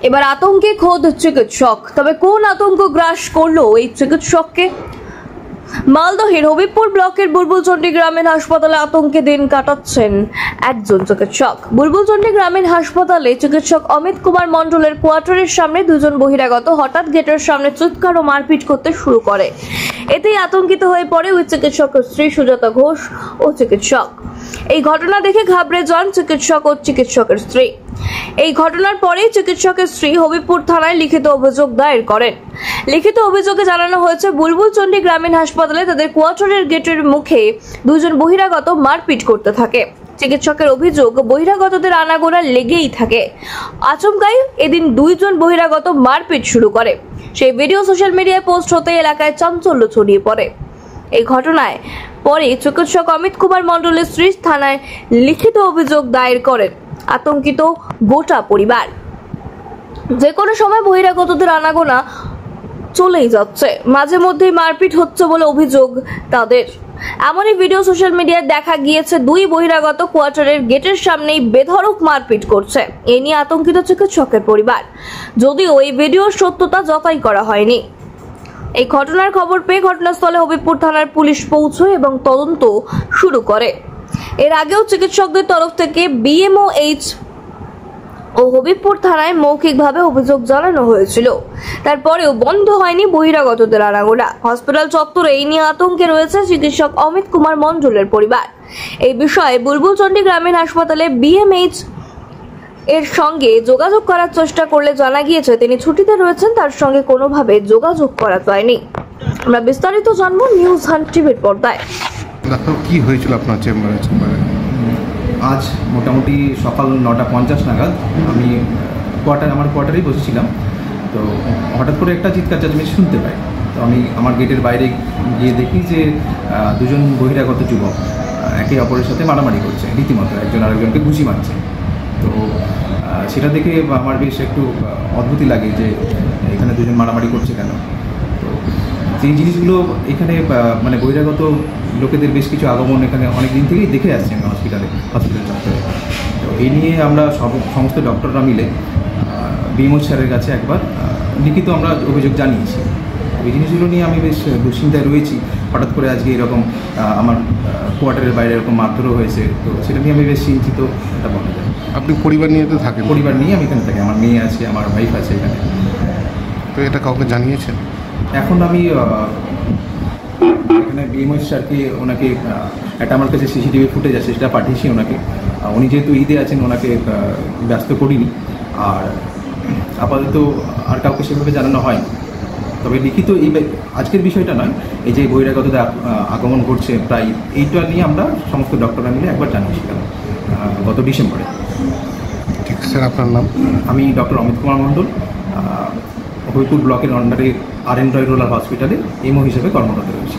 এবার আতঙ্কে খোদ চিকিৎসক। তবে কোন আতঙ্ক গ্রাস করলো এই চিকিৎসককে? মালদহের হবিবপুর ব্লকের বুলবুলচন্ডী গ্রামীণ হাসপাতালে আতঙ্কে দিন কাটাচ্ছেন একজন চিকিৎসক। বুলবুলচন্ডী গ্রামীণ হাসপাতালে চিকিৎসক অমিত কুমার মণ্ডলের কোয়ার্টারের সামনে দুজন বহিরাগত হঠাৎ গেটের সামনে চিৎকার ও মারপিট করতে শুরু করে। এতেই আতঙ্কিত হয়ে পড়ে ওই চিকিৎসকের স্ত্রী সুজাতা ঘোষ ও চিকিৎসক। এই ঘটনা দেখে ঘাবড়ে যান চিকিৎসক ও চিকিৎসকের স্ত্রী। এই ঘটনার পরেই চিকিৎসকের স্ত্রী হবিবপুর থানায় লিখিত অভিযোগ দায়ের করেন। লিখিত অভিযোগে জানানো হয়েছে, বুলবুলচন্ডী গ্রামীণ হাসপাতালে তাদের কোয়ার্টারের গেটের মুখে দুজন বহিরাগত মারপিট করতে থাকে। চিকিৎসকের অভিযোগ, বহিরাগতদের আনাগোনা লেগেই থাকে। আচমকাই এদিন দুইজন বহিরাগত মারপিট শুরু করে। সেই ভিডিও সোশ্যাল মিডিয়ায় পোস্ট হতে এলাকায় চাঞ্চল্য ছড়িয়ে পড়ে। এই ঘটনায় পরে চিকিৎসক অমিত কুমার মণ্ডলের স্ত্রী থানায় লিখিত অভিযোগ দায়ের করেন। আতঙ্কিত গোটা পরিবার। যে কোনো সময় বহিরাগতদের আনাগোনা চলেই যাচ্ছে, মাঝে মধ্যেই মারপিট হচ্ছে বলে অভিযোগ তাদের। এমনই ভিডিও সোশ্যাল মিডিয়ায় দেখা গিয়েছে, দুই বহিরাগত কোয়ার্টারের গেটের সামনেই বেধড়ক মারপিট করছে। এ নিয়ে আতঙ্কিত চিকিৎসকের পরিবার, যদিও এই ভিডিওর সত্যতা যাচাই করা হয়নি। এই ঘটনার খবর পেয়ে ঘটনাস্থলে হবিবপুর থানার পুলিশ পৌঁছয় এবং তদন্ত শুরু করে। এর আগেও চিকিৎসকদের তরফ থেকে বিএমওএইচ ও হবিবপুর থানায় মৌখিকভাবে অভিযোগ জানানো হয়েছিল। তারপরেও বন্ধ হয়নি বহিরাগতদের আনাগোনা। হসপিটাল চত্বরে এই নিয়ে আতঙ্কে রয়েছে চিকিৎসক অমিত কুমার মণ্ডলের পরিবার। এই বিষয়ে বুলবুলচন্ডী গ্রামীণ হাসপাতালে বিএমএইচ এর সঙ্গে যোগাযোগ করার চেষ্টা করলে জানা গিয়েছে তিনি ছুটিতে রয়েছেন, তার সঙ্গে কোনোভাবে যোগাযোগ করা যায়নি। আমরা বিস্তারিত জানবো নিউজ হান্ট টিভির পর্দায়। কি হয়েছিল আপনার চেম্বারে? আজ মোটামুটি সকাল 9:50 নাগাদ আমি আমার কোয়ার্টারেই বসেছিলাম। তো হঠাৎ করে একটা চিৎকার চেঁচামেচি শুনতে পাই। তো আমি আমার গেটের বাইরে গিয়ে দেখি যে দুজন বহিরাগত যুবক একে অপরের সাথে মারামারি করছে, রীতিমতো একজন আরেকজনকে ঘুষি মারছে। তো সেটা দেখে আমার বেশ একটু অদ্ভুতই লাগে যে এখানে দুজন মারামারি করছে কেন। তো যেই জিনিসগুলো এখানে মানে বহিরাগত লোকেদের বেশ কিছু আগমন এখানে অনেক দিন থেকেই দেখে আসছি আমি হসপিটাল চত্বরে। তো এই নিয়ে আমরা সমস্ত ডক্টররা মিলে বিএমও স্যারের কাছে একবার লিখিত আমরা অভিযোগ জানিয়েছি। এই জিনিসগুলো নিয়ে আমি বেশ দুশ্চিন্তায় রয়েছি। হঠাৎ করে আজকে এরকম আমার কোয়ার্টারের বাইরে এরকম মারধরও হয়েছে, তো সেটা নিয়ে আমি বেশ চিন্তিত, এটা বলা যায়। আপনি পরিবার নিয়ে তো থাকেন? পরিবার নিয়ে আমি এখানে থাকি, আমার মেয়ে আছে, আমার ওয়াইফ আছে এখানে। তো এটা কাউকে জানিয়েছেন? এখন আমি এখানে বিএমও স্যারকে, ওনাকে একটা আমার কাছে সিসিটিভি ফুটেজ আছে, সেটা পাঠিয়েছি ওনাকে। উনি যেহেতু ঈদে আছেন, ওনাকে ব্যস্ত করিনি। আর আপাতত আর কাউকে সেভাবে জানানো হয়নি। তবে লিখিত এই আজকের বিষয়টা নয়, এই যে বহিরাগতদের আগমন ঘটছে প্রায়, এইটা নিয়ে আমরা সমস্ত ডক্টররা মিলে একবার জানিয়েছিলাম গত ডিসেম্বরে। ঠিক স্যার, আপনার নাম? আমি ডক্টর অমিত কুমার মণ্ডল, হবিবপুর ব্লকের আন্ডারে RN রয় রুরাল হসপিটালে এমও হিসেবে কর্মরত রয়েছি।